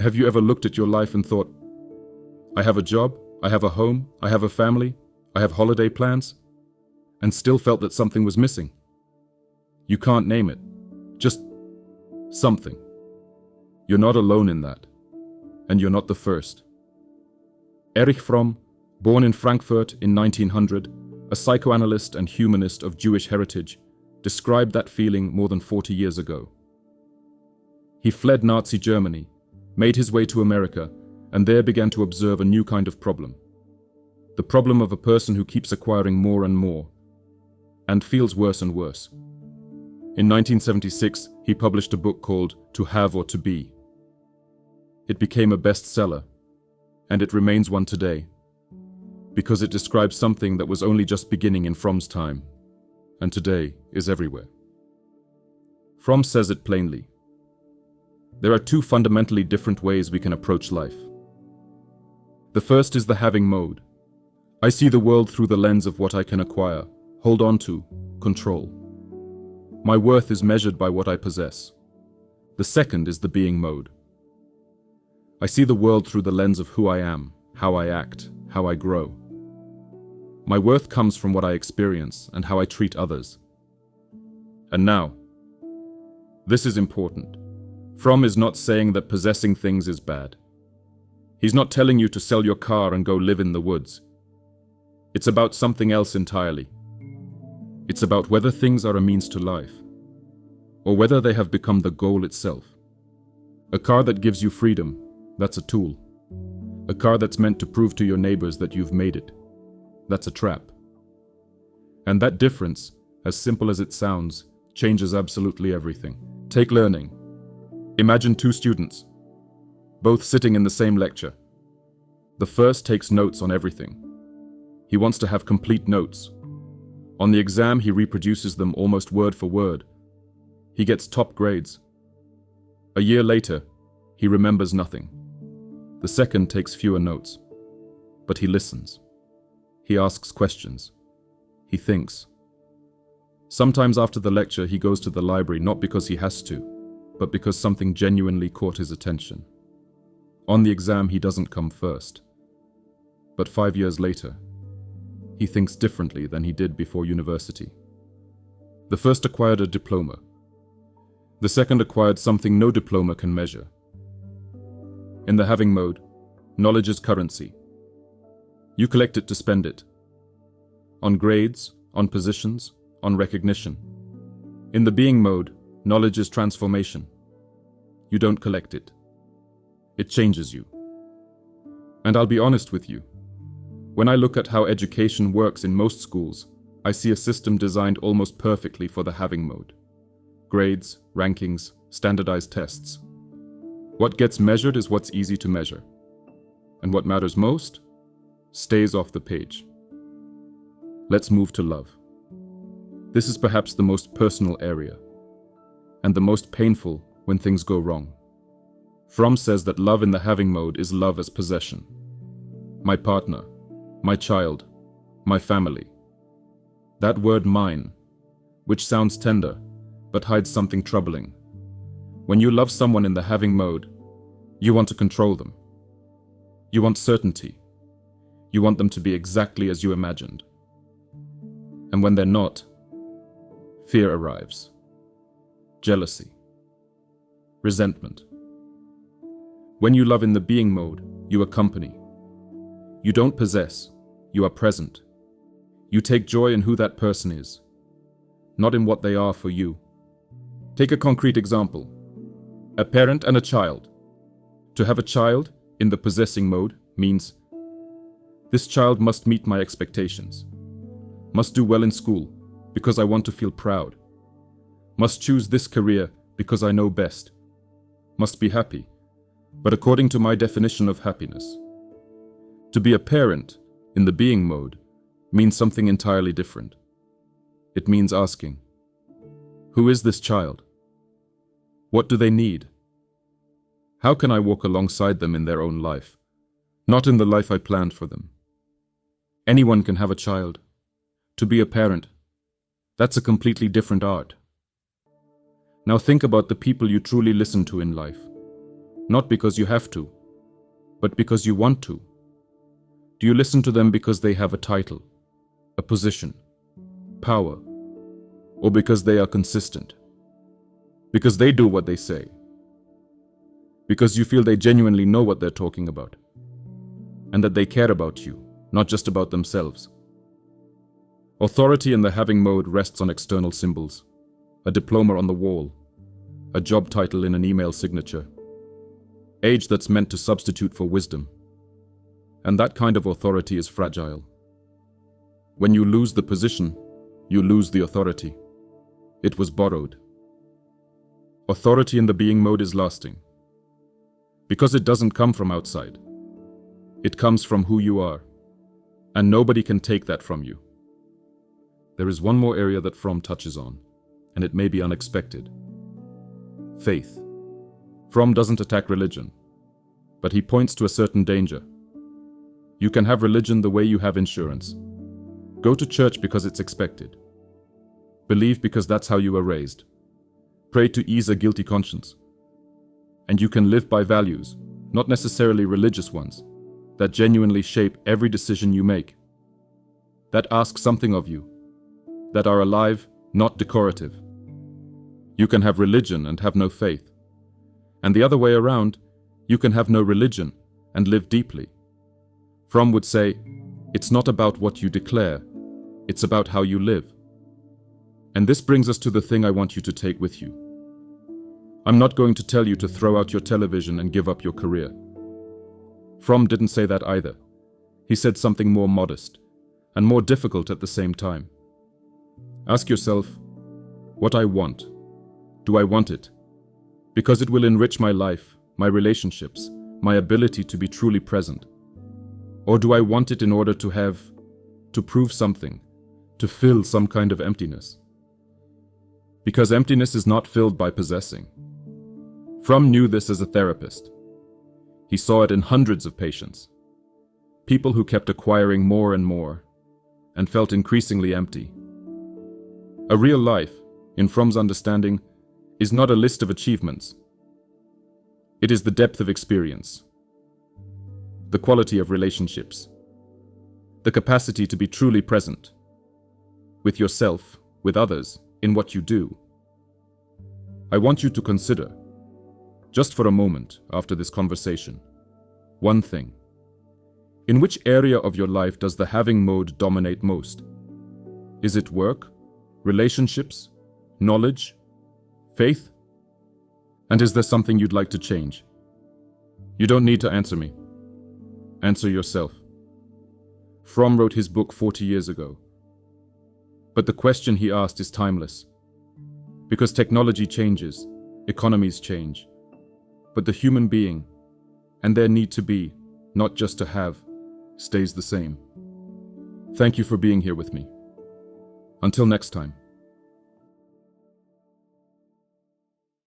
Have you ever looked at your life and thought, I have a job, I have a home, I have a family, I have holiday plans, and still felt that something was missing? You can't name it, just something. You're not alone in that, and you're not the first. Erich Fromm, born in Frankfurt in 1900, a psychoanalyst and humanist of Jewish heritage, described that feeling more than 40 years ago. He fled Nazi Germany, made his way to America, and there began to observe a new kind of problem. The problem of a person who keeps acquiring more and more, and feels worse and worse. In 1976, he published a book called To Have or to Be. It became a bestseller, and it remains one today, because it describes something that was only just beginning in Fromm's time, and today is everywhere. Fromm says it plainly. There are two fundamentally different ways we can approach life. The first is the having mode. I see the world through the lens of what I can acquire, hold on to, control. My worth is measured by what I possess. The second is the being mode. I see the world through the lens of who I am, how I act, how I grow. My worth comes from what I experience and how I treat others. And now, this is important. Fromm is not saying that possessing things is bad. He's not telling you to sell your car and go live in the woods. It's about something else entirely. It's about whether things are a means to life, or whether they have become the goal itself. A car that gives you freedom, that's a tool. A car that's meant to prove to your neighbors that you've made it, that's a trap. And that difference, as simple as it sounds, changes absolutely everything. Take learning. Imagine two students, both sitting in the same lecture. The first takes notes on everything. He wants to have complete notes. On the exam, he reproduces them almost word for word. He gets top grades. A year later, he remembers nothing. The second takes fewer notes, but he listens. He asks questions. He thinks. Sometimes after the lecture, he goes to the library not because he has to, but because something genuinely caught his attention. On the exam, he doesn't come first. But 5 years later, he thinks differently than he did before university. The first acquired a diploma. The second acquired something no diploma can measure. In the having mode, knowledge is currency. You collect it to spend it. On grades, on positions, on recognition. In the being mode, knowledge is transformation. You don't collect it. It changes you. And I'll be honest with you. When I look at how education works in most schools, I see a system designed almost perfectly for the having mode. Grades, rankings, standardized tests. What gets measured is what's easy to measure. And what matters most stays off the page. Let's move to love. This is perhaps the most personal area, and the most painful when things go wrong. Fromm says that love in the having mode is love as possession. My partner, my child, my family. That word mine, which sounds tender, but hides something troubling. When you love someone in the having mode, you want to control them. You want certainty. You want them to be exactly as you imagined. And when they're not, fear arrives. Jealousy. Resentment. When you love in the being mode, you accompany. You don't possess, you are present. You take joy in who that person is, not in what they are for you. Take a concrete example. A parent and a child. To have a child in the possessing mode means this child must meet my expectations, must do well in school because I want to feel proud, must choose this career because I know best, must be happy, but according to my definition of happiness. To be a parent in the being mode means something entirely different. It means asking, who is this child? What do they need? How can I walk alongside them in their own life, not in the life I planned for them? Anyone can have a child. To be a parent, that's a completely different art. Now think about the people you truly listen to in life. not because you have to, but because you want to? Do you listen to them because they have a title, a position, power, or because they are consistent? Because they do what they say? Because you feel they genuinely know what they're talking about, and that they care about you, not just about themselves? Authority in the having mode rests on external symbols, a diploma on the wall, a job title in an email signature, age that's meant to substitute for wisdom. And that kind of authority is fragile. When you lose the position, you lose the authority. It was borrowed. Authority in the being mode is lasting, because it doesn't come from outside. It comes from who you are, and nobody can take that from you. There is one more area that Fromm touches on, and it may be unexpected. Faith. Fromm doesn't attack religion, but he points to a certain danger. You can have religion the way you have insurance. Go to church because it's expected. Believe because that's how you were raised. Pray to ease a guilty conscience. And you can live by values, not necessarily religious ones, that genuinely shape every decision you make, that ask something of you, that are alive, not decorative. You can have religion and have no faith. And the other way around, you can have no religion and live deeply. Fromm would say, it's not about what you declare, it's about how you live. And this brings us to the thing I want you to take with you. I'm not going to tell you to throw out your television and give up your career. Fromm didn't say that either. He said something more modest, and more difficult at the same time. Ask yourself, what I want. Do I want it? Because it will enrich my life, my relationships, my ability to be truly present. Or do I want it in order to prove something, to fill some kind of emptiness? Because emptiness is not filled by possessing. Fromm knew this as a therapist. He saw it in hundreds of patients. People who kept acquiring more and more, and felt increasingly empty. A real life, in Fromm's understanding, is not a list of achievements. It is the depth of experience, the quality of relationships, the capacity to be truly present, with yourself, with others, in what you do. I want you to consider, just for a moment after this conversation, one thing. In which area of your life does the having mode dominate most? Is it work, relationships, knowledge, faith? And is there something you'd like to change? You don't need to answer me. Answer yourself. Fromm wrote his book 40 years ago. But the question he asked is timeless. Because technology changes, economies change. But the human being, and their need to be, not just to have, stays the same. Thank you for being here with me. Until next time.